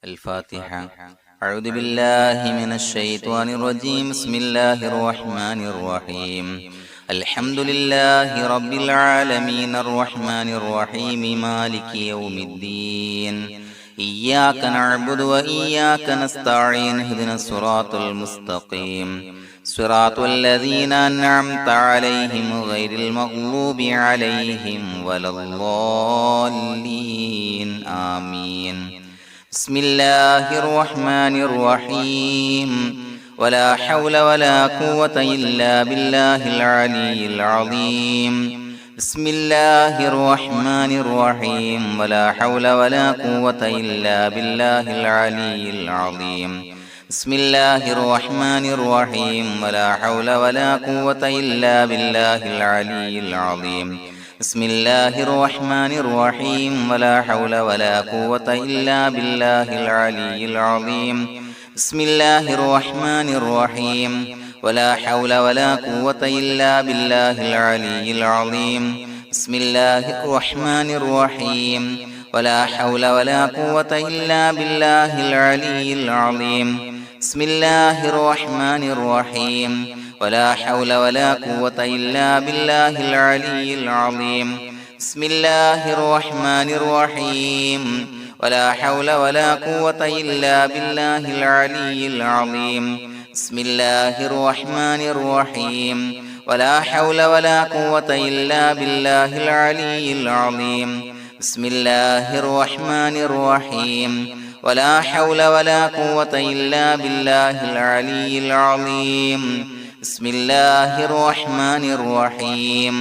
الفاتحة. أعوذ بالله من الشيطان الرجيم. بسم الله الرحمن الرحيم. الحمد لله رب العالمين الرحمن الرحيم مالك يوم الدين. إياك نعبد وإياك نستعين. اهدنا الصراط المستقيم صراط الذين أنعمت عليهم غير المغضوب عليهم ولا الضالين. آمين. بسم الله الرحمن الرحيم. ولا حول ولا قوة إلا بالله العلي العظيم. بسم الله الرحمن الرحيم. ولا حول ولا قوة إلا بالله العلي العظيم. بسم الله الرحمن الرحيم. ولا حول ولا قوة إلا بالله العلي العظيم. بسم الله الرحمن الرحيم. ولا حول ولا قوة إلا بالله العلي العظيم. بسم الله الرحمن الرحيم. ولا حول ولا قوة إلا بالله العلي العظيم. بسم الله الرحمن الرحيم. ولا حول ولا قوة إلا بالله العلي العظيم. بسم الله الرحمن الرحيم. ولا حول ولا قوة إلا بالله العلي العظيم. بسم الله الرحمن الرحيم. ولا حول ولا قوة إلا بالله العلي العظيم. بسم الله الرحمن الرحيم. ولا حول ولا قوة إلا بالله العلي العظيم. بسم الله الرحمن الرحيم. ولا حول ولا قوة إلا بالله العلي العظيم. بسم الله الرحمن الرحيم.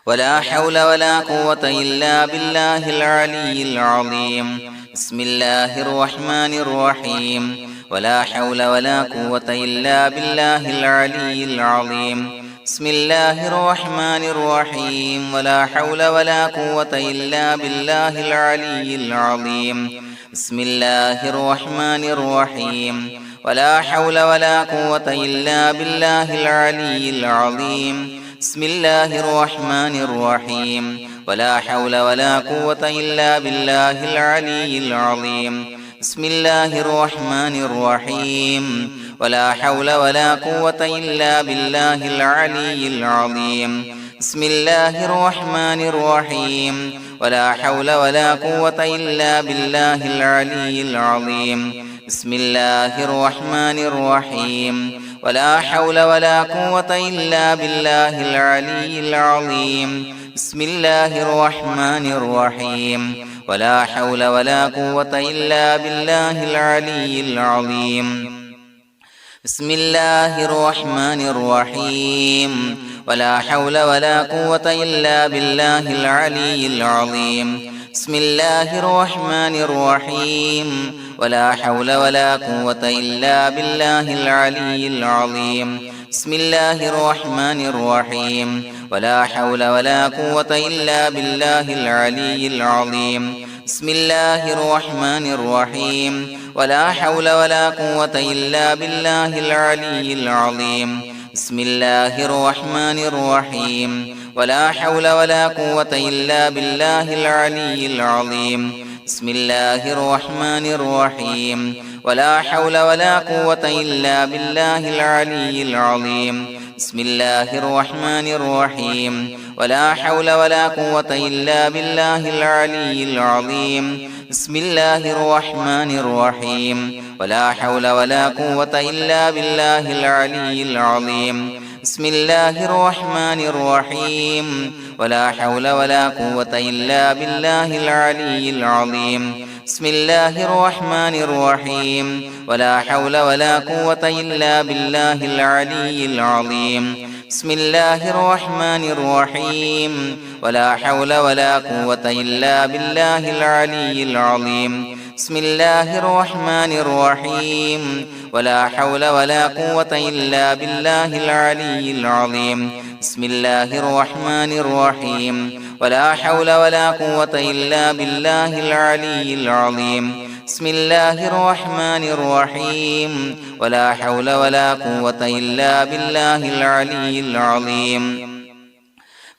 ولا حول ولا قوة إلا بالله العلي العظيم. بسم الله الرحمن الرحيم. ولا حول ولا قوة إلا بالله العلي العظيم. بسم الله الرحمن الرحيم. ولا حول ولا قوة إلا بالله العلي العظيم. بسم الله الرحمن الرحيم. ولا حول ولا قوة إلا بالله العلي العظيم. بسم الله الرحمن الرحيم. ولا حول ولا قوة إلا بالله العلي العظيم. بسم الله الرحمن الرحيم. ولا حول ولا قوة إلا بالله العلي العظيم. بسم الله الرحمن الرحيم. ولا حول ولا قوة إلا بالله العلي العظيم. بسم الله الرحمن الرحيم. ولا حول ولا قوة إلا بالله العلي العظيم. بسم الله الرحمن الرحيم. ولا حول ولا قوة إلا بالله العلي العظيم. بسم الله الرحمن الرحيم. ولا حول ولا قوة إلا بالله العلي العظيم. بسم الله الرحمن الرحيم. ولا حول ولا قوة إلا بالله العلي العظيم. بسم الله الرحمن الرحيم. ولا حول ولا قوة إلا بالله العلي العظيم. بسم الله الرحمن الرحيم. ولا حول ولا قوة إلا بالله العلي العظيم. بسم الله الرحمن الرحيم. ولا حول ولا قوة إلا بالله العلي العظيم. بسم الله الرحمن الرحيم. ولا حول ولا قوة إلا بالله العلي العظيم. بسم الله الرحمن الرحيم. ولا حول ولا قوة إلا بالله العلي العظيم. بسم الله الرحمن الرحيم. ولا حول ولا قوة إلا بالله العلي العظيم. بسم الله الرحمن الرحيم. ولا حول ولا قوة إلا بالله العلي العظيم. بسم الله الرحمن الرحيم. ولا حول ولا قوة إلا بالله العلي العظيم. بسم الله الرحمن الرحيم. ولا حول ولا قوة إلا بالله العلي العظيم. بسم الله الرحمن الرحيم. ولا حول ولا قوة إلا بالله العلي العظيم. بسم الله الرحمن الرحيم. ولا حول ولا قوة إلا بالله العلي العظيم. بسم الله الرحمن الرحيم. ولا حول ولا قوة إلا بالله العلي العظيم.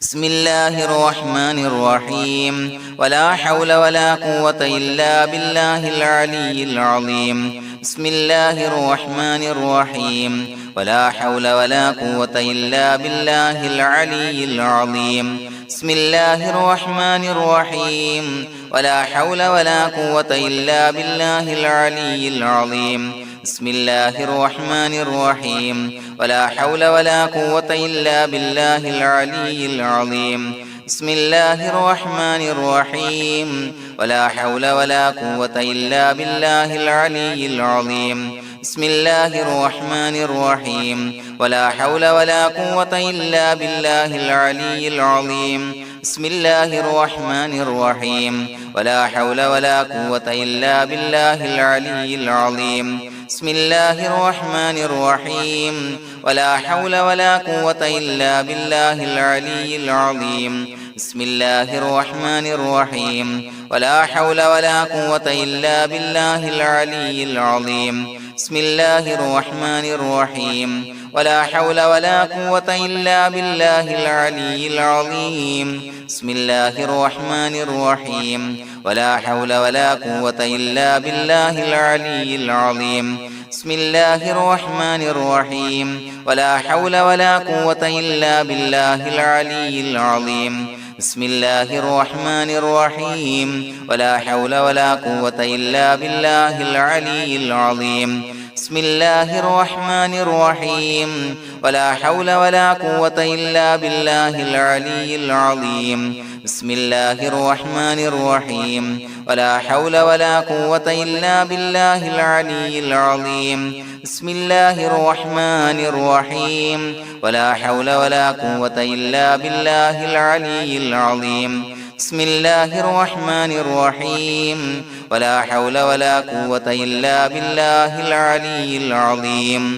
بسم الله الرحمن الرحيم ولا حول ولا قوة إلا بالله العلي العظيم بسم الله الرحمن الرحيم ولا حول ولا قوة إلا بالله العلي العظيم بسم الله الرحمن الرحيم ولا حول ولا قوة إلا بالله العلي العظيم بسم الله الرحمن الرحيم ولا حول ولا قوة إلا بالله العلي العظيم بسم الله الرحمن الرحيم ولا حول ولا قوة إلا بالله العلي العظيم بسم الله الرحمن الرحيم ولا حول ولا قوة إلا بالله العلي العظيم بسم الله الرحمن الرحيم ولا حول ولا قوة إلا بالله العلي العظيم بسم الله الرحمن الرحيم ولا حول ولا قوة إلا بالله العلي العظيم بسم الله الرحمن الرحيم ولا حول ولا قوة إلا بالله العلي العظيم بسم الله الرحمن الرحيم ولا حول ولا قوة إلا بالله العلي العظيم بسم الله الرحمن الرحيم ولا حول ولا قوة إلا بالله العلي العظيم بسم الله الرحمن الرحيم ولا حول ولا قوة إلا بالله العلي العظيم بسم الله الرحمن الرحيم ولا حول ولا قوة إلا بالله العلي العظيم بسم الله الرحمن الرحيم ولا حول ولا قوة إلا بالله العلي العظيم بسم الله الرحمن الرحيم ولا حول ولا قوة إلا بالله العلي العظيم بسم الله الرحمن الرحيم ولا حول ولا قوة إلا بالله العلي العظيم بسم الله الرحمن الرحيم ولا حول ولا قوة إلا بالله العلي العظيم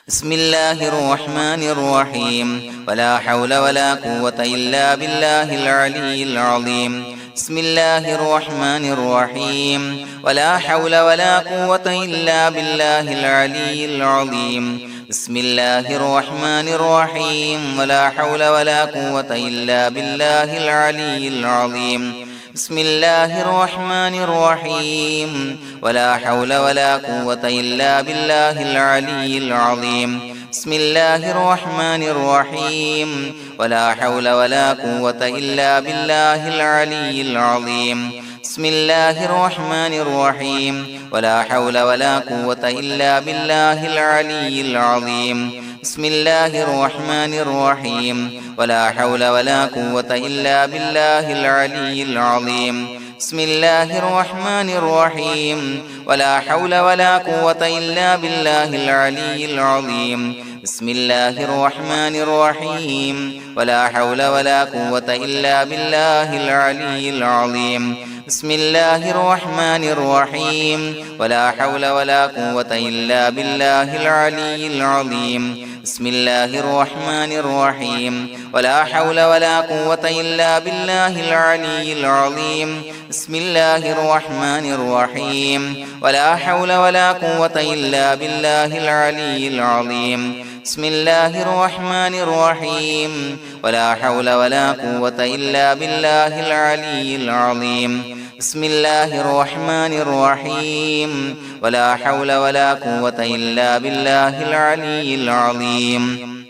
بسم الله الرحمن الرحيم ولا حول ولا قوة إلا بالله العلي العظيم بسم الله الرحمن الرحيم ولا حول ولا قوة إلا بالله العلي العظيم بسم الله الرحمن الرحيم ولا حول ولا قوة إلا بالله العلي العظيم بسم الله الرحمن الرحيم ولا حول ولا قوة إلا بالله العلي العظيم بسم الله الرحمن الرحيم ولا حول ولا قوة إلا بالله العلي العظيم بسم الله الرحمن الرحيم ولا حول ولا قوة إلا بالله العلي العظيم بسم الله الرحمن الرحيم ولا حول ولا قوة إلا بالله العلي العظيم بسم الله الرحمن الرحيم ولا حول ولا قوة إلا بالله العلي العظيم بسم الله الرحمن الرحيم ولا حول ولا قوة إلا بالله العلي العظيم بسم الله الرحمن الرحيم ولا حول ولا قوة إلا بالله العلي العظيم بسم الله الرحمن الرحيم ولا حول ولا قوة إلا بالله العلي العظيم بسم الله الرحمن الرحيم ولا حول ولا قوة إلا بالله العلي العظيم بسم الله الرحمن الرحيم ولا حول ولا قوة إلا بالله العلي العظيم بسم الله الرحمن الرحيم ولا حول ولا قوة إلا بالله العلي العظيم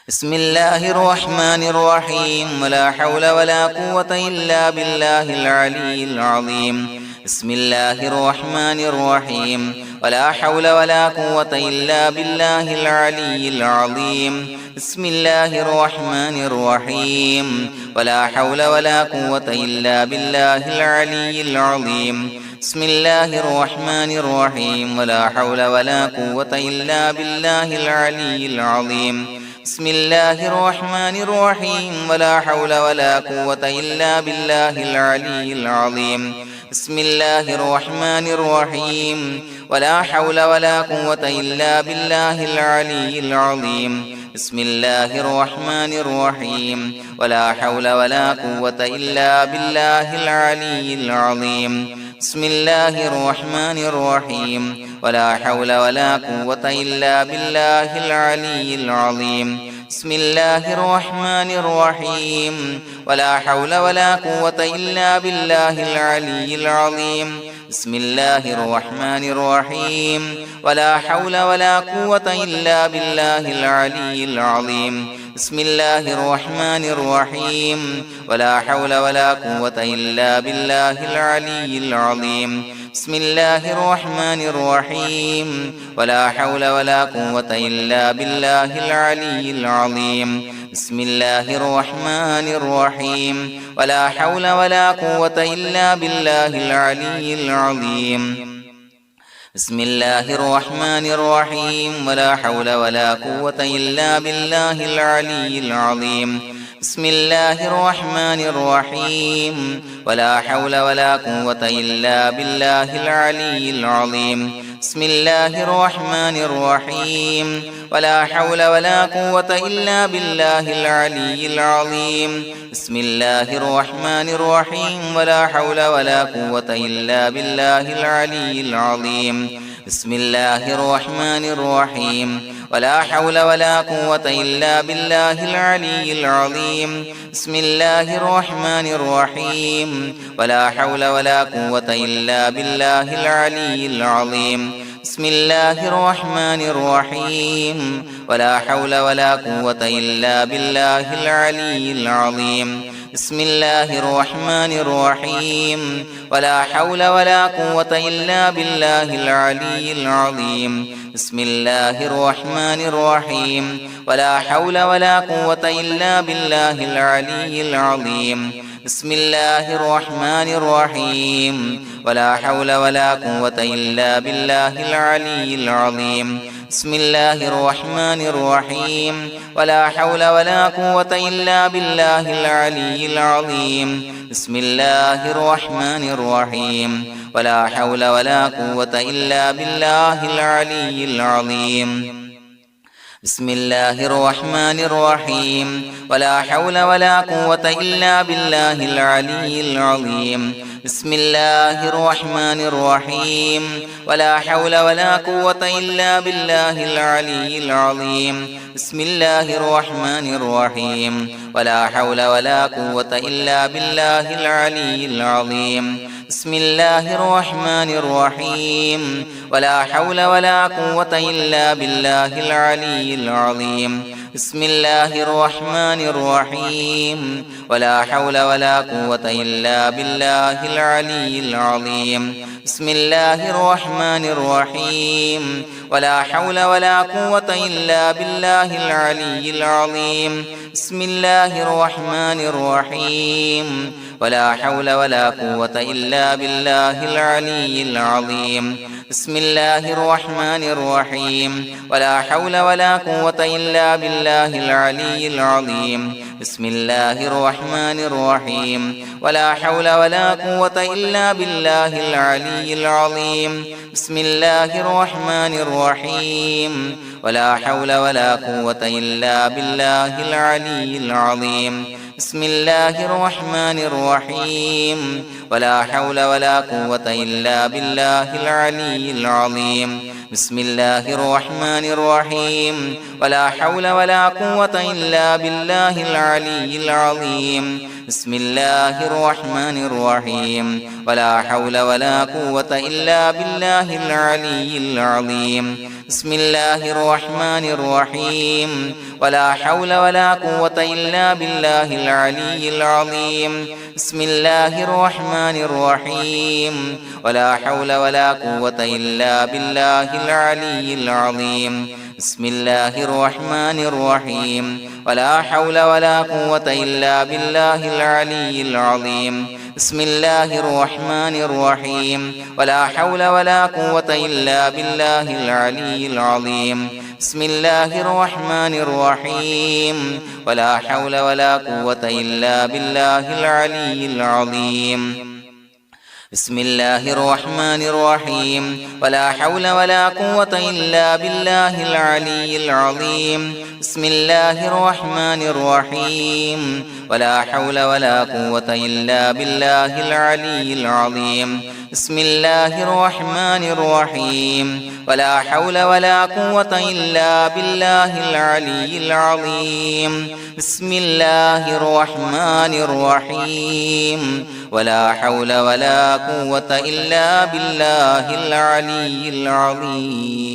بسم الله الرحمن الرحيم ولا حول ولا قوة إلا بالله العلي العظيم بسم الله الرحمن الرحيم ولا حول ولا قوة إلا بالله العلي العظيم بسم الله الرحمن الرحيم ولا حول ولا قوة إلا بالله العلي العظيم بسم الله الرحمن الرحيم ولا حول ولا قوة إلا بالله العلي العظيم بسم الله الرحمن الرحيم ولا حول ولا قوة إلا بالله العلي العظيم بسم الله الرحمن الرحيم ولا حول ولا قوة إلا بالله العلي العظيم بسم الله الرحمن الرحيم ولا حول ولا قوة إلا بالله العلي العظيم بسم الله الرحمن الرحيم ولا حول ولا قوة إلا بالله العلي العظيم بسم الله الرحمن الرحيم ولا حول ولا قوة إلا بالله العلي العظيم بسم الله الرحمن الرحيم ولا حول ولا قوة إلا بالله العلي العظيم بسم الله الرحمن الرحيم ولا حول ولا قوة إلا بالله العلي العظيم بسم الله الرحمن الرحيم ولا حول ولا قوة إلا بالله العلي العظيم بسم الله الرحمن الرحيم ولا حول ولا قوة إلا بالله العلي العظيم بسم الله الرحمن الرحيم ولا حول ولا قوة إلا بالله العلي العظيم بسم الله الرحمن الرحيم ولا حول ولا قوة إلا بالله العلي العظيم بسم الله الرحمن الرحيم ولا حول ولا قوة إلا بالله العلي العظيم بسم الله الرحمن الرحيم ولا حول ولا قوة إلا بالله العلي العظيم بسم الله الرحمن الرحيم ولا حول ولا قوة إلا بالله العلي العظيم بسم الله الرحمن الرحيم ولا حول ولا قوة إلا بالله العلي العظيم بسم الله الرحمن الرحيم ولا حول ولا قوة إلا بالله العلي العظيم بسم الله الرحمن الرحيم ولا حول ولا قوة إلا بالله العلي العظيم بسم الله الرحمن الرحيم ولا حول ولا قوة إلا بالله العلي العظيم بسم الله الرحمن الرحيم ولا حول ولا قوة إلا بالله العلي العظيم بسم الله الرحمن الرحيم ولا حول ولا قوة إلا بالله العلي العظيم بسم الله الرحمن الرحيم ولا حول ولا قوة إلا بالله العلي العظيم بسم الله الرحمن الرحيم ولا حول ولا قوة إلا بالله العلي العظيم بسم الله الرحمن الرحيم ولا حول ولا قوة إلا بالله العلي العظيم بسم الله الرحمن الرحيم ولا حول ولا قوة إلا بالله العلي العظيم بسم الله الرحمن الرحيم ولا حول ولا قوة إلا بالله العلي العظيم بسم الله الرحمن الرحيم ولا حول ولا قوة إلا بالله العلي العظيم بسم الله الرحمن الرحيم ولا حول ولا قوة إلا بالله العلي العظيم بسم الله الرحمن الرحيم ولا حول ولا قوة إلا بالله العلي العظيم بسم الله الرحمن الرحيم ولا حول ولا قوة إلا بالله العلي العظيم بسم الله الرحمن الرحيم ولا حول ولا قوة إلا بالله العلي العظيم بسم الله الرحمن الرحيم ولا حول ولا قوة إلا بالله العلي العظيم بسم الله الرحمن الرحيم ولا حول ولا قوة إلا بالله العلي العظيم بسم الله الرحمن الرحيم ولا حول ولا قوة إلا بالله العلي العظيم بسم الله الرحمن الرحيم ولا حول ولا قوة إلا بالله العلي العظيم بسم الله الرحمن الرحيم ولا حول ولا قوة إلا بالله العلي العظيم بسم الله الرحمن الرحيم ولا حول ولا قوة إلا بالله العلي العظيم بسم الله الرحمن الرحيم ولا حول ولا قوة إلا بالله العلي العظيم بسم الله الرحمن الرحيم ولا حول ولا قوة إلا بالله العلي العظيم بسم الله الرحمن الرحيم ولا حول ولا قوة إلا بالله العلي العظيم بسم الله الرحمن الرحيم ولا حول ولا قوة إلا بالله العلي العظيم بسم الله الرحمن الرحيم ولا حول ولا قوة إلا بالله العلي العظيم بسم الله الرحمن الرحيم ولا حول ولا قوة إلا بالله العلي العظيم بسم الله الرحمن الرحيم ولا حول ولا قوة إلا بالله العلي العظيم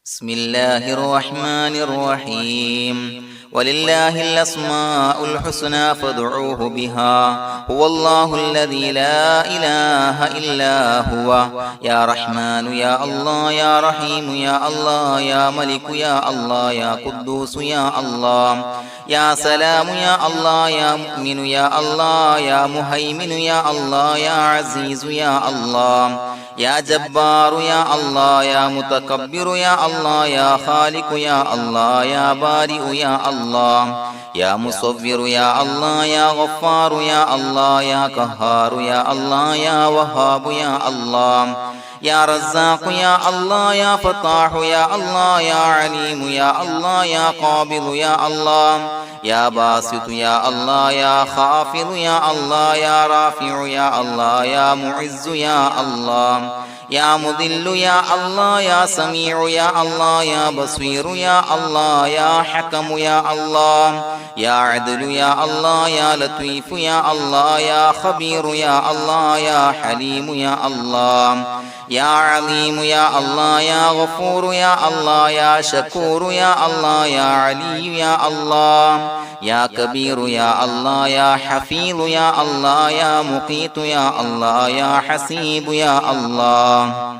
بسم الله الرحمن الرحيم ولله الأسماء الحسنى فادعوه بها هو الله الذي لا إله إلا هو يا رحمن يا الله يا رحيم يا الله يا ملك يا الله يا قدوس يا الله يا سلام يا الله يا مؤمن يا الله يا مهيمن يا الله يا عزيز يا الله يا جبار يا الله يا متكبر يا الله يا خالق يا الله يا بارئ يا الله يا مصور يا الله يا غفار يا الله يا قهار يا الله يا وهاب يا الله يا رزاق يا الله يا فتاح يا الله يا عليم يا الله يا قابض يا الله يا باسط يا الله يا خافض يا الله يا رافع يا الله يا معز يا الله يا مذل يا الله يا سميع يا الله يا بصير يا الله يا حكم يا الله يا عدل يا الله يا لطيف يا الله يا خبير يا الله يا حليم يا الله يا عليم يا الله يا غفور يا الله يا شكور يا الله يا علي يا الله يا كبير يا الله يا حفيظ يا الله يا مقيت يا الله يا حسيب يا الله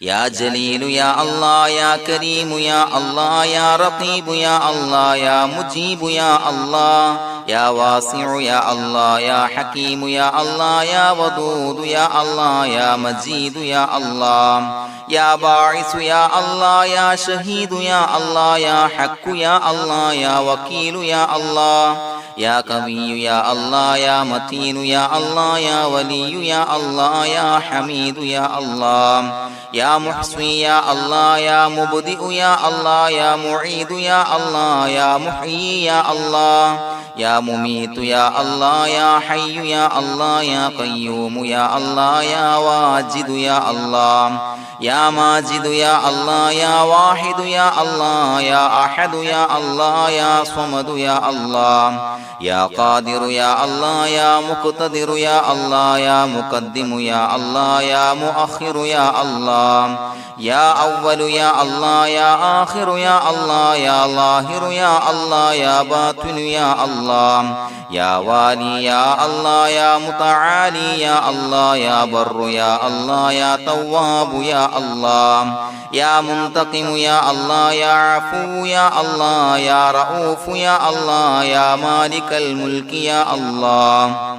يا جليل يا الله يا كريم يا الله يا رقيب يا الله يا مجيب يا الله يا واسع يا الله يا حكيم يا الله يا ودود يا الله يا مجيد يا الله يا باعث يا الله يا شهيد يا الله يا حق يا الله يا وكيل يا الله يا قوي يا الله يا متين يا الله يا ولي يا الله يا حميد يا الله يا محصي يا الله يا مبدئ يا الله يا معيد يا الله يا محيي يا الله يا مميت يا الله يا حي يا الله يا قيوم يا الله يا واجد يا الله يا ماجد يا الله يا واحد يا الله يا أحد يا الله يا صمد يا الله يا قادر يا الله يا مقتدر يا الله يا مقدم يا الله يا مؤخر يا الله يا أول يا الله يا آخر يا الله يا ظاهر يا الله يا باطن يا الله يا والي يا الله يا متعالي يا الله يا بر يا الله يا تواب يا الله يا منتقم يا الله يا عفو يا الله يا رؤوف يا الله يا مالك الملك يا الله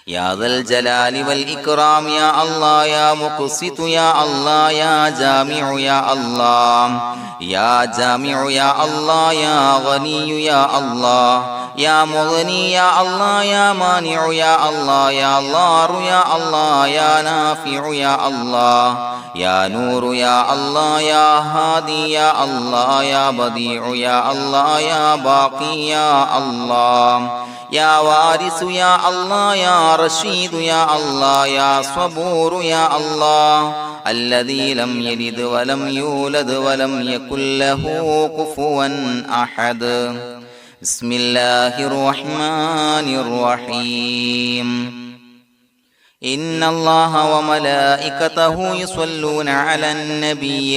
يا ذا الجلال والإكرام يا الله يا مقسط يا الله يا جامع يا الله يا جامع يا الله يا غني يا الله يا مغني يا الله يا مانع يا الله يا ضار يا الله يا نافع يا الله يا نور يا الله يا هادي يا الله يا بديع يا الله يا باقي يا الله يا وارث يا الله يا رشيد يا الله يا صبور يا الله الذي لم يلد ولم يولد ولم يكن له كفوا أحد بسم الله الرحمن الرحيم إن الله وملائكته يصلون على النبي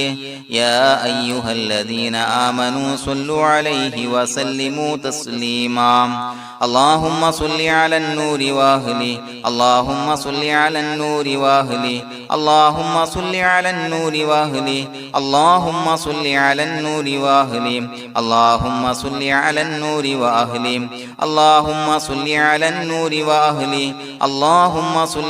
يا أيها الذين آمنوا صلوا عليه وسلموا تسليما اللهم صل على النور وأهله اللهم صل على النور وأهله اللهم صل على النور وأهله اللهم صل على النور وأهله اللهم صل على النور وأهله اللهم صل على النور وأهله اللهم صل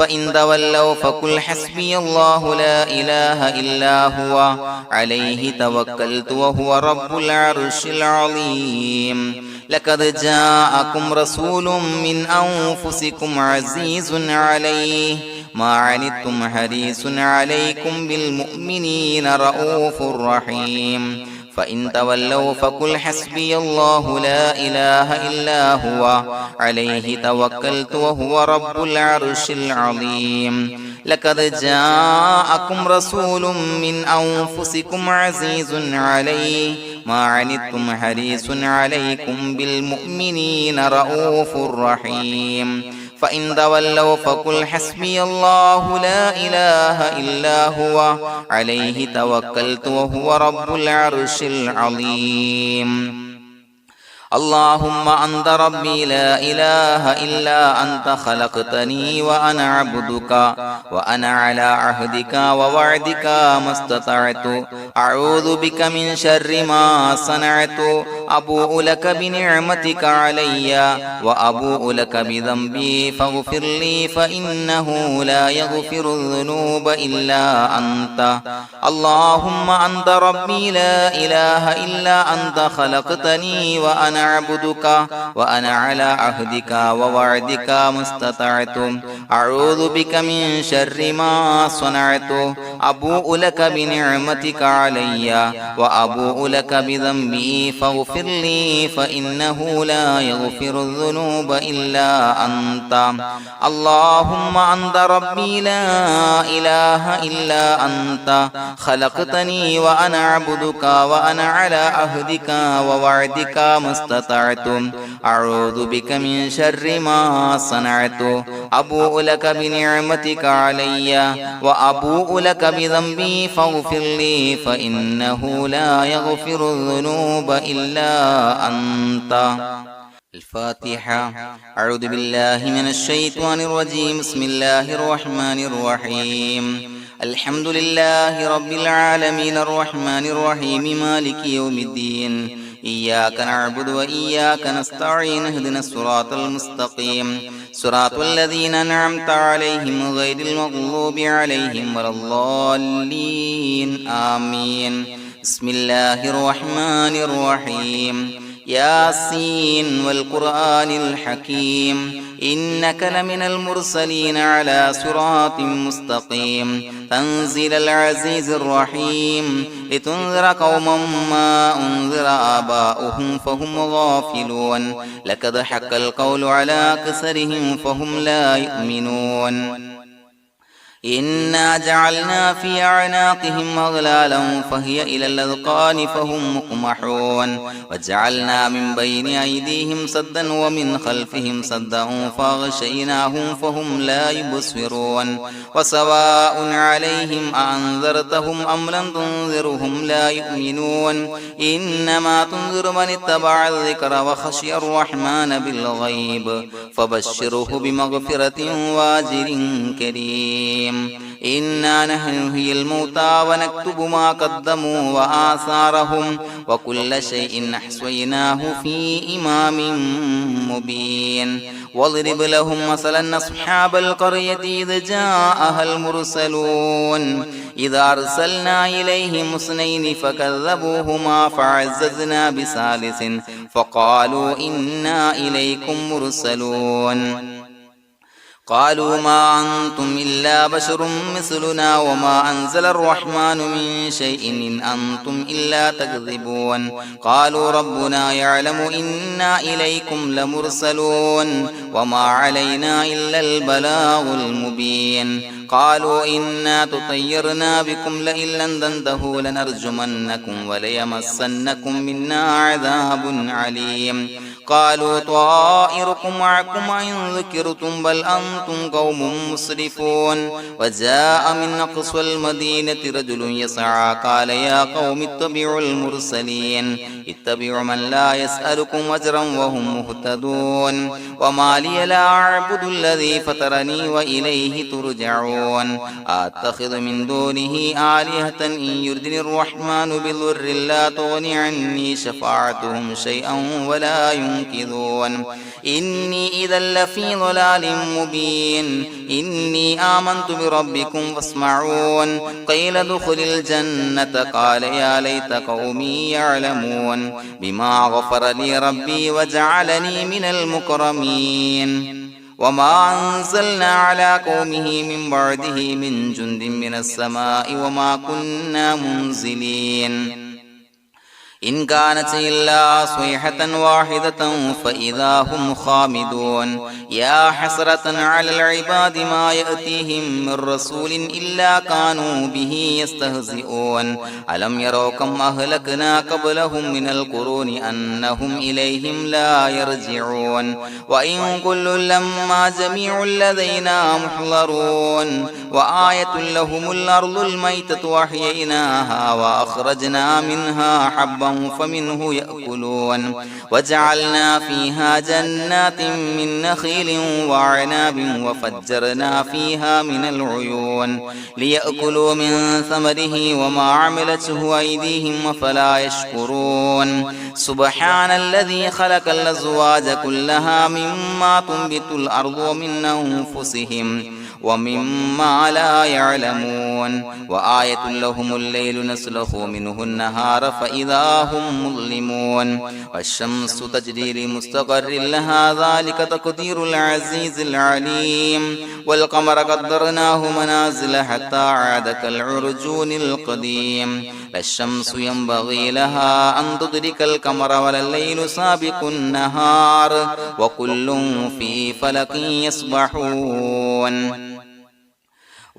فإن تولوا فقل حسبي الله لا إله إلا هو عليه توكلت وهو رب العرش العظيم لقد جاءكم رسول من أنفسكم عزيز عليه ما عنتم حريص عليكم بالمؤمنين رؤوف رحيم فإن تولوا فقل حسبي الله لا إله إلا هو عليه توكلت وهو رب العرش العظيم لقد جاءكم رسول من أنفسكم عزيز عليه ما عنتم حريص عليكم بالمؤمنين رؤوف رحيم فإن تولوا فقل حسبي الله لا إله إلا هو عليه توكلت وهو رب العرش العظيم اللهم أنت ربي لا إله إلا أنت خلقتني وأنا عبدك وأنا على عهدك ووعدك ما استطعت أعوذ بك من شر ما صنعت أبوء لك بنعمتك علي وأبوء لك بذنبي فاغفر لي فإنه لا يغفر الذنوب إلا أنت اللهم أنت ربي لا إله إلا أنت خلقتني وأنا عبدك وأنا على عهدك ووعدك ما استطعت أعوذ بك من شر ما صنعت أبوء لك بنعمتك علي وأبوء لك بذنبي فاغفر لي فإنه لا يغفر الذنوب إلا أنت اللهم أنت ربي لا إله إلا أنت خلقتني وأنا عبدك وأنا على عهدك ووعدك ما استطعت أعوذ بك من شر ما صنعت أبوء لك بنعمتك علي وأبوء لك بذنبي فاغفر لي فإنه لا يغفر الذنوب إلا أنت الفاتحة أعوذ بالله من الشيطان الرجيم بسم الله الرحمن الرحيم الحمد لله رب العالمين الرحمن الرحيم مالك يوم الدين إياك نعبد وإياك نستعين اهدنا الصراط المستقيم صراط الذين أنعمت عليهم غير المغضوب عليهم ولا الضالين آمين بسم الله الرحمن الرحيم ياسين والقرآن الحكيم إنك لمن المرسلين على صراط مستقيم تنزيل العزيز الرحيم لتنذر قوما ما أنذر آباؤهم فهم غافلون لقد حق القول على أكثرهم فهم لا يؤمنون إنا جعلنا في أعناقهم أغلالا فهي إلى الأذقان فهم مقمحون وجعلنا من بين أيديهم سدا ومن خلفهم سدا فأغشيناهم فهم لا يبصرون وسواء عليهم أأنذرتهم أم لم تنذرهم لا يؤمنون إنما تنذر من اتبع الذكر وخشي الرحمن بالغيب فبشره بمغفرة وأجر كريم إنا نحن نحيي الموتى ونكتب ما قدموا وآثارهم وكل شيء أحصيناه في إمام مبين واضرب لهم مثلا أصحاب القرية إذ جاءها المرسلون إذا أرسلنا إليهم اثنين فكذبوهما فعززنا بثالث فقالوا إنا إليكم مرسلون قالوا ما أنتم إلا بشر مثلنا وما أنزل الرحمن من شيء إن أنتم إلا تكذبون قالوا ربنا يعلم إنا إليكم لمرسلون وما علينا إلا البلاغ المبين قالوا إنا تطيرنا بكم لئن لم تنتهوا لنرجمنكم وليمسنكم منا عذاب عليم قالوا طائركم معكم إن ذكرتم بل أنتم قوم مسرفون وجاء من أقصى المدينة رجل يسعى قال يا قوم اتبعوا المرسلين اتبعوا من لا يسألكم أجرا وهم مهتدون وما لي لا أعبد الذي فطرني وإليه ترجعون أتخذ من دونه آلهة إن يردني الرحمن بضر لا تغني عني شفاعتهم شيئا ولا ينصرون ينكثون إني إذا لفي ضلال مبين إني آمنت بربكم فاسمعون قيل ادخل الجنة قال يا ليت قومي يعلمون بما غفر لي ربي وجعلني من المكرمين وما أنزلنا على قومه من بعده من جند من السماء وما كنا منزلين إن كانت إلا صيحة واحدة فإذا هم خامدون يا حسرة على العباد ما يأتيهم من رسول إلا كانوا به يستهزئون ألم يروا كم أهلكنا قبلهم من القرون أنهم إليهم لا يرجعون وإن كل لما جميع لدينا محضرون وآية لهم الأرض الميتة وأحييناها وأخرجنا منها حبا فمنه يأكلون وجعلنا فيها جنات من نخيل وعناب وفجرنا فيها من العيون ليأكلوا من ثمره وما عملته أيديهم فلا يشكرون سبحان الذي خلق الأزواج كلها مما تنبت الأرض ومن أنفسهم ومما لا يعلمون وآية لهم الليل نسلخ منه النهار فإذا هم مظلمون والشمس تجري لمستقر لها ذلك تقدير العزيز العليم والقمر قدرناه منازل حتى عاد كالعرجون القديم لا الشمس ينبغي لها أن تدرك القمر ولا الليل سابق النهار وكل في فلك يسبحون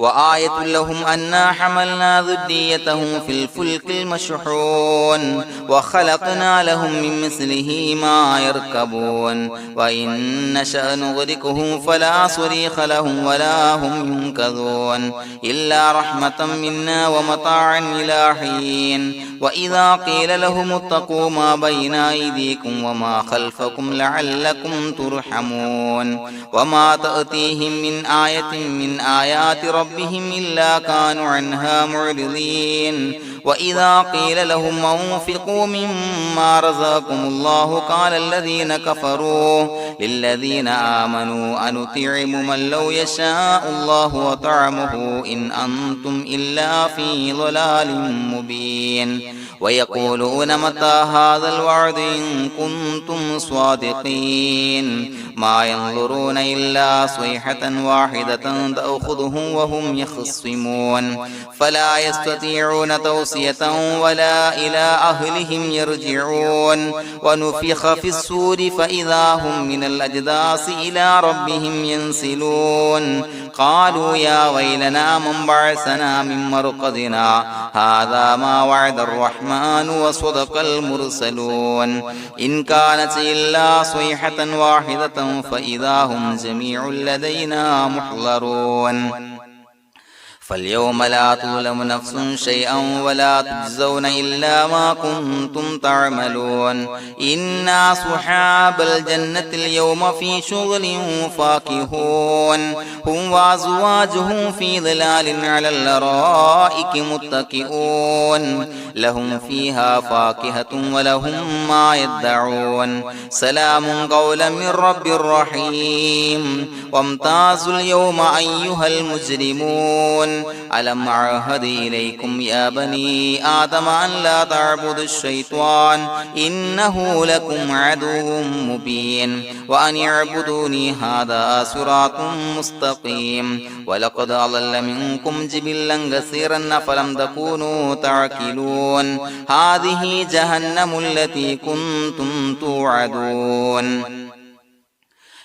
وآية لهم أنا حملنا ذريتهم في الفلك المشحون وخلقنا لهم من مثله ما يركبون وإن نشأ نغرقهم فلا صريخ لهم ولا هم ينقذون إلا رحمة منا ومتاعا إلى حين وإذا قيل لهم اتقوا ما بين أيديكم وما خلفكم لعلكم ترحمون وما تأتيهم من آية من آيات ربهم إلا كانوا عنها معرضين وإذا قيل لهم أنفقوا مما رزقكم الله قال الذين كفروا للذين آمنوا أنطعم من لو يشاء الله وطعمه إن أنتم إلا في ضلال مبين ويقولون متى هذا الوعد إن كنتم صادقين ما ينظرون إلا صيحة واحدة تأخذهم وهم يخصمون فلا يستطيعون توصية ولا إلى أهلهم يرجعون ونفخ في الصور فإذا هم من الأجداث إلى ربهم ينسلون قالوا يا ويلنا من بعثنا من مرقدنا هذا ما وعد الرحمن وصدق المرسلون إن كانت إلا صيحة واحدة فإذا هم جميع لدينا محضرون فاليوم لا تظلم نفس شيئا ولا تجزون إلا ما كنتم تعملون إنا أصحاب الجنة اليوم في شغل فاكهون هم وأزواجهم في ظلال على الأرائك متكئون لهم فيها فاكهة ولهم ما يدعون سلام قولا من رب رحيم وامتازوا اليوم أيها المجرمون ألم أعهد إليكم يا بني آدم أن لا تعبدوا الشيطان إنه لكم عدو مبين وأن اعبدوني هذا صراط مستقيم ولقد أضل منكم جبلا كثيرا فلم تكونوا تعقلون هذه جهنم التي كنتم توعدون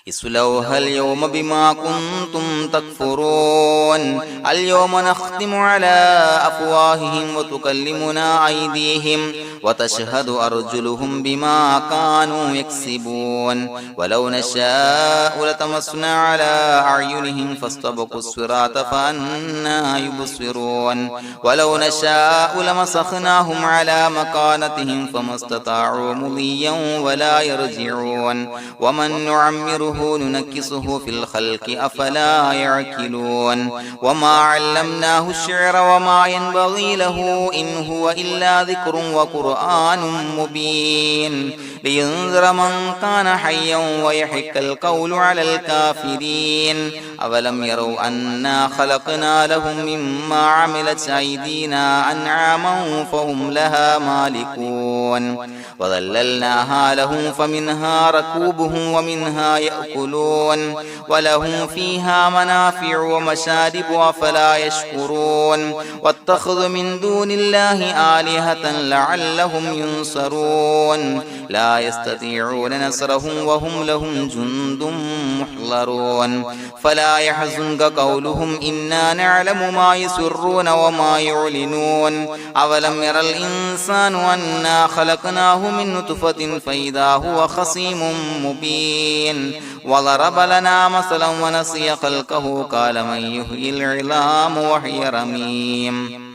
اصلوها اليوم بما كنتم تكفرون اليوم نختم على أفواههم وتكلمنا أيديهم وتشهد أرجلهم بما كانوا يكسبون ولو نشاء لتمسنا على أعينهم فاستبقوا الصراط فأنى يبصرون ولو نشاء لمسخناهم على مكانتهم فما استطاعوا مضيا ولا يرجعون ومن نعمره نعمره ننكسه في الخلق أفلا يعقلون وما علمناه الشعر وما ينبغي له إن هو إلا ذكر وقرآن مبين لينذر من كان حيا ويحق القول على الكافرين أولم يروا أنا خلقنا لهم مما عملت أيدينا أنعاما فهم لها مالكون وظللناها لهم فمنها ركوبهم ومنها يأكلون ولهم فيها منافع ومشارب أفلا يشكرون واتخذوا من دون الله آلهة لعلهم ينصرون لا يستطيعون نصرهم وهم لهم جند محضرون فلا يحزنك قولهم إنا نعلم ما يسرون وما يعلنون أولم ير الإنسان أنا خلقناه من نطفة فإذا هو خصيم مبين وضرب لنا مثلا ونسي خلقه قال من يحيي العظام وهي رميم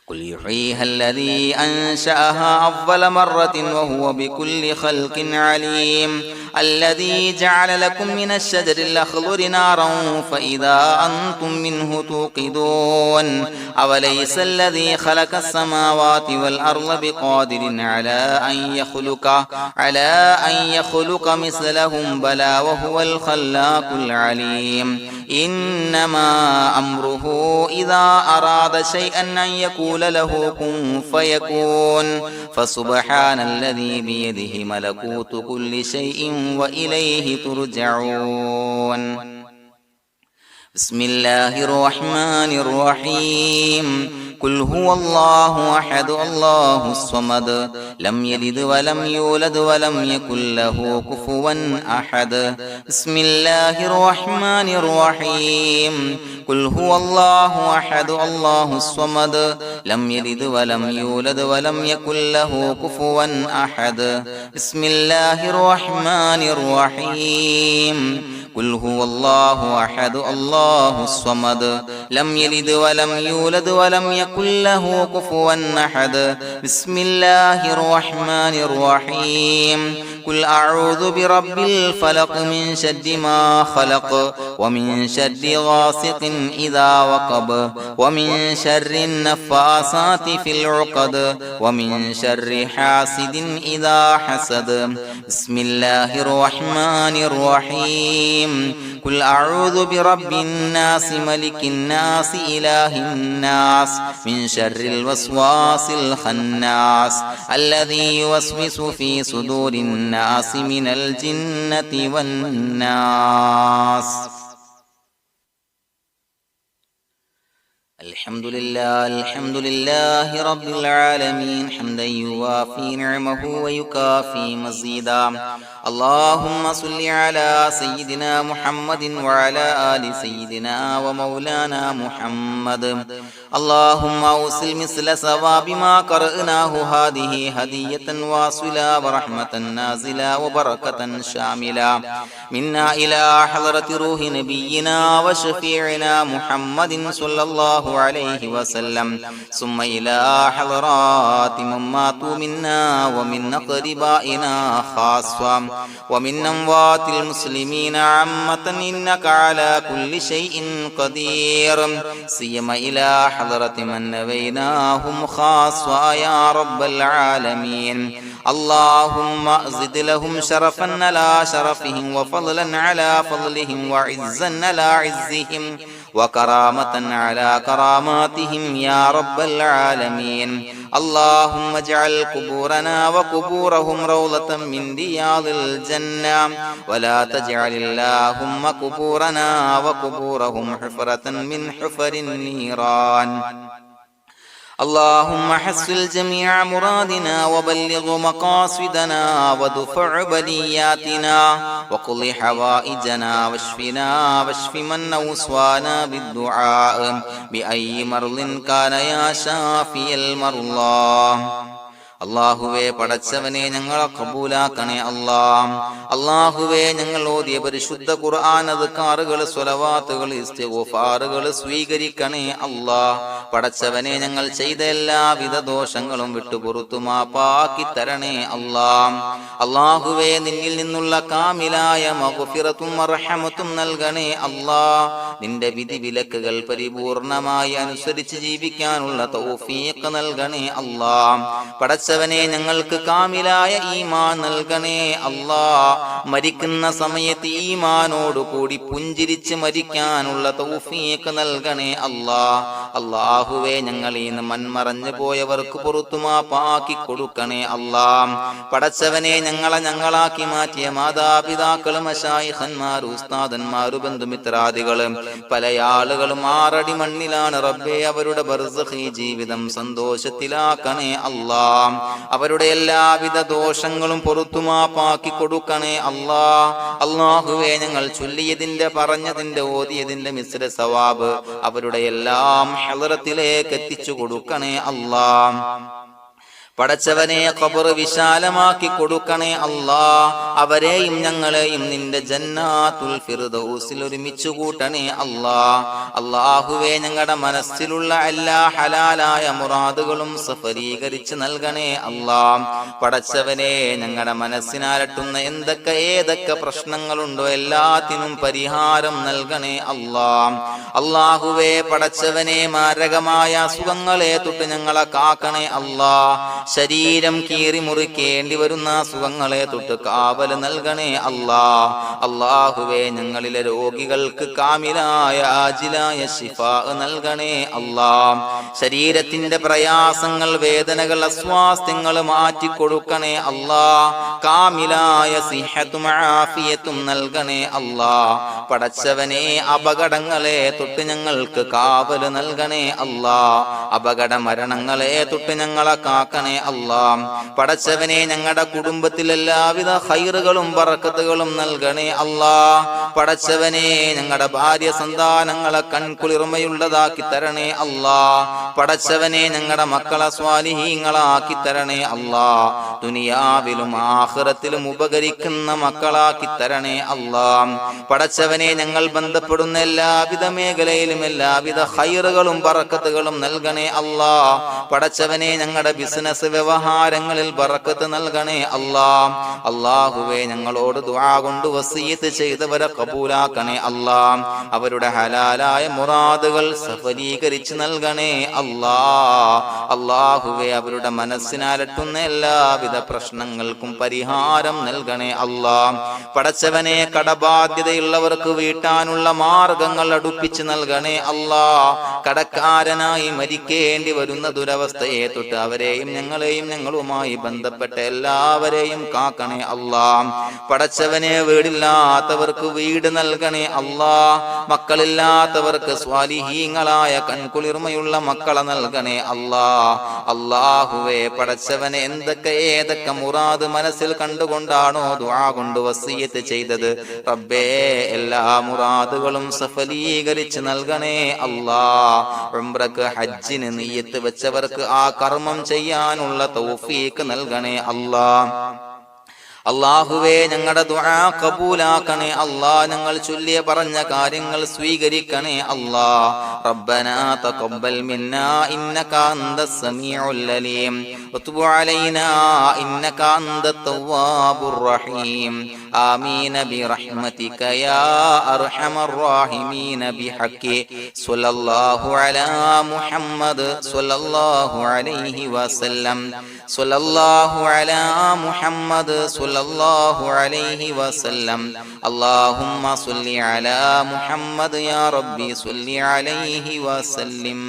قل يحييها الذي أنشأها أول مرة وهو بكل خلق عليم الذي جعل لكم من الشجر الأخضر نارا فإذا أنتم منه توقدون أوليس الذي خلق السماوات والأرض بقادر على أن يخلق مثلهم بلى وهو الخلاق العليم إنما أمره إذا أراد شيئا أن يقول له كن فيكون فسبحان الذي بيده ملكوت كل شيء وإليه ترجعون بسم الله الرحمن الرحيم قل هو الله أحد الله الصمد لم يلد ولم يولد ولم يكن له كفوا أحد بسم الله الرحمن الرحيم قل هو الله أحد الله الصمد لم يلد ولم يولد ولم يكن له كفوا أحد بسم الله الرحمن الرحيم قل هو الله أحد الله الصمد لم يلد ولم يولد ولم يكن له كفوا أحد بسم الله الرحمن الرحيم قل أعوذ برب الفلق من شر ما خلق ومن شر غاسق إذا وقب ومن شر النفاثات في العقد ومن شر حاسد إذا حسد بسم الله الرحمن الرحيم قل أعوذ برب الناس ملك الناس إله الناس من شر الوسواس الخناس الذي يوسوس في صدور الناس من الجنة والناس الحمد لله رب العالمين حمدا يوافي نعمه ويكافي مزيدا اللهم صل على سيدنا محمد وعلى آل سيدنا ومولانا محمد اللهم أوصل مثل ثواب ما قرأناه هذه هدية واصلة ورحمة نازلة وبركة شاملة منا إلى حضرة روح نبينا وشفيعنا محمد صلى الله عليه وسلم ثم إلى حضرات من ماتوا منا ومن أقربائنا خاصة ومن أموات المسلمين عامة إنك على كل شيء قدير سيما إلى حضرة من نبيناهم خاصة يا رب العالمين اللهم زد لهم شرفا على شرفهم وفضلا على فضلهم وعزا على عزهم وكرامة على كراماتهم يا رب العالمين اللهم اجعل قبورنا وقبورهم روضة من رياض الجنة ولا تجعل اللهم قبورنا وقبورهم حفرة من حفر النيران اللهم حصل جميع مرادنا وبلغ مقاصدنا ودفع بلياتنا وقض حوائجنا واشفنا واشف من أوصانا بالدعاء بأي مرض كان يا شافي المرضى അല്ലാഹുവേ പടച്ചവനെ ഞങ്ങളെ ഖബൂലാക്കണേ അല്ലാ. അല്ലാഹുവേ ഞങ്ങൾ ഓതിയ പരിശുദ്ധ ഖുർആൻ അദ്കാറുകൾ സ്വലവാത്തുകൾ ഇസ്തിഗ്ഫാറുകൾ സ്വീകരിക്കണേ അല്ലാ. പടച്ചവനെ ഞങ്ങൾ ചെയ്ത എല്ലാവിധ ദോഷങ്ങളും വിട്ടുപുറത്തു മാപ്പാക്കി തരണേ അല്ലാ. അല്ലാഹുവേ നിന്നിൽ നിന്നുള്ള കാമിലായ മഗ്ഫിറത്തും റഹ്മത്തും നൽകണേ അല്ലാ. നിന്റെ വിധി വിലക്കുകൾ പരിപൂർണമായി അനുസരിച്ച് ജീവിക്കാനുള്ള തൗഫീഖ് നൽകണേ അല്ലാ. പടച്ചവനെ ഞങ്ങൾക്ക് കാമിലായ ഈമാൻ നൽകണേ അല്ലാ. മരിക്കുന്ന സമയത്ത് ഈമാനോട് കൂടി പുഞ്ചിരിച്ച് മരിക്കാനുള്ള തൗഫീഖ് നൽകണേ അല്ലാ. അല്ലാഹുവേ ഞങ്ങളിൽ നിന്ന് മൺമറഞ്ഞു പോയവർക്ക് പുറത്തു മാപ്പാക്കി കൊടുക്കണേ അല്ലാ. പടച്ചവനെ ഞങ്ങളാക്കി മാറ്റിയ മാതാപിതാക്കളും മശായിഖന്മാരും ഉസ്താദന്മാരും ബന്ധുമിത്രാദികളും പല ആളുകളും 6 അടി മണ്ണിലാണ് റബ്ബേ. അവരുടെ ബർസഖി ജീവിതം സന്തോഷത്തിലാക്കണേ അല്ലാ. അവരുടെ എല്ലാവിധ ദോഷങ്ങളും പുറത്തു മാപ്പാക്കി കൊടുക്കണേ അല്ലാ. അല്ലാഹുവേ ഞങ്ങൾ ചൊല്ലിയതിന്റെ പറഞ്ഞതിന്റെ ഓതിയതിന്റെ മിശ്ര സവാബ് അവരുടെ എല്ലാം ഹളറത്തിലേക്ക് എത്തിച്ചു കൊടുക്കണേ അല്ലാ. പടച്ചവനെ ഖബർ വിശാലമാക്കി കൊടുക്കണേ അല്ലാ. അവരെയും ഞങ്ങളെയും നിന്റെ ജന്നാത്തുൽ ഫിർദൗസിൽ ഒരുമിച്ച് കൂട്ടണേ അല്ലാ. അല്ലാഹുവേ ഞങ്ങളുടെ മനസ്സിലുള്ള എല്ലാ ഹലാലായ മുറാദുകളും സഫലീകരിച്ച് നൽകണേ അല്ലാ. പടച്ചവനെ ഞങ്ങളുടെ മനസ്സിനാലട്ടുന്ന ഏതൊക്കെ പ്രശ്നങ്ങളുണ്ടോ എല്ലാത്തിനും പരിഹാരം നൽകണേ അല്ലാ. അല്ലാഹുവേ പടച്ചവനെ മാരകമായ അസുഖങ്ങളെ തൊട്ട് ഞങ്ങളെ കാക്കണേ അല്ലാ. ശരീരം കീറി മുറിക്കേണ്ടി വരുന്ന അസുഖങ്ങളെ തൊട്ട് കാവല് നൽകണേ അല്ലാ. അല്ലാഹുവേ ഞങ്ങളിലെ രോഗികൾക്ക് കാമിലായ ആജിലായ ശിഫാ നൽകണേ അല്ലാ. ശരീരത്തിന്റെ പ്രയാസങ്ങൾ വേദനകൾ അസ്വാസ്ഥ്യങ്ങൾ മാറ്റിക്കൊടുക്കണേ അല്ലാ. കാമിലായ സിഹത്തും ആഫിയത്തും നൽകണേ അല്ലാ. പടച്ചവനെ അപകടങ്ങളെ തൊട്ട് ഞങ്ങൾക്ക് കാവല് നൽകണേ അല്ലാ. അപകട മരണങ്ങളെ തൊട്ട് ഞങ്ങളെ കാക്കണേ അല്ലാ. പടച്ചവനെ ഞങ്ങളുടെ കുടുംബത്തിൽ എല്ലാവിധ ഖൈറുകളും ബറക്കത്തുകളും നൽകണേ അല്ലാ. പടച്ചവനെ ഞങ്ങളുടെ ഭാര്യ സന്താനങ്ങളെ കൺകുളിർമയുള്ളതാക്കി തരണേ അല്ലാ. പടച്ചവനെ ഞങ്ങളുടെ മക്കളെ സ്വാലിഹീങ്ങളാക്കി തരണേ അല്ലാ. ദുനിയാവിലും ആഖിറത്തിലും ഉപകരിക്കുന്ന മക്കളാക്കി തരണേ അല്ലാ. പടച്ചവനെ ഞങ്ങൾ ബന്ധപ്പെടുന്ന എല്ലാവിധ മേഖലയിലും എല്ലാവിധ ഖൈറുകളും ബറക്കത്തുകളും നൽകണേ അല്ലാ. പടച്ചവനെ ഞങ്ങളുടെ ബിസിനസ് വ്യവഹാരങ്ങളിൽ ബറക്കത്ത് നൽകണേ അല്ലാ. അല്ലാഹുവേ ഞങ്ങളോട് ദുആ കൊണ്ട് വസിയത്ത് ചെയ്തവരെ കബൂലാക്കണേ അല്ലാ. അവരുടെ ഹലാലായ മുറാദുകൾ സഫലീകരിച്ച് നൽകണേ അല്ലാ. അല്ലാഹുവേ അവരുടെ മനസ്സിനാലട്ടുന്ന എല്ലാവിധ പ്രശ്നങ്ങൾക്കും പരിഹാരം നൽകണേ അല്ലാ. പടച്ചവനെ കടബാധ്യതയുള്ളവർക്ക് വീട്ടാനുള്ള മാർഗങ്ങൾ അടുപ്പിച്ച് നൽകണേ അല്ലാ. കടക്കാരനായി മരിക്കേണ്ടി വരുന്ന ദുരവസ്ഥയെ തൊട്ട് അവരെയും ഞങ്ങളെയും ഞങ്ങളുമായി ബന്ധപ്പെട്ട എല്ലാവരെയും കാക്കണേ അല്ലാ. പടച്ചവനെ വീടില്ലാത്തവർക്ക് വീട് നൽകണേ അല്ലാ. മക്കളില്ലാത്തവർക്ക് സ്വാലിഹീങ്ങളായ കൺകുളിർമയുള്ള മക്കളെ നൽകണേ അല്ലാ. അല്ലാഹുവേ പടച്ചവനെ ഏതൊക്കെ മുറാദ് മനസ്സിൽ കണ്ടുകൊണ്ടാണോ ദുആ കൊണ്ട് വസിയത്ത് ചെയ്തത് റബ്ബേ എല്ലാ മുറാദുകളും സഫലീകരിച്ച് നൽകണേ അല്ലാ. ഉംറക്ക് ഹജ്ജിന് നിയ്യത്ത് വെച്ചവർക്ക് ആ കർമ്മം ചെയ്യാനുള്ള തൗഫീഖ് നൽകണേ അല്ലാ. അല്ലാഹുവേ ഞങ്ങളുടെ ദുആ ഖബൂലാക്കണേ അല്ലാ. ഞങ്ങൾ ചൊല്ലിയ പറഞ്ഞ കാര്യങ്ങൾ സ്വീകരിക്കണേ അല്ലാ. റബ്ബനാ തഖബ്ബൽ മിന്നാ ഇന്നക അന്തസ് സമീഉൽ അലീം വതുബ് അലൈനാ ഇന്നക അന്തത് തവ്വാബുർ റഹീം. ആമീൻ ബിറഹ്മതിക യാ അർഹമർ റഹീമീൻ ബിഹഖി സ്വല്ലല്ലാഹു അലാ മുഹമ്മദ് സ്വല്ലല്ലാഹു അലൈഹി വസല്ലം. സ്വല്ലല്ലാഹു അലാ മുഹമ്മദ് സ്വല്ലല്ലാഹു അലൈഹി വസല്ലം. അല്ലാഹുമ്മ സ്വല്ലി അലാ മുഹമ്മദ് യാ റബ്ബി സ്വല്ലി അലൈഹി വസല്ലം.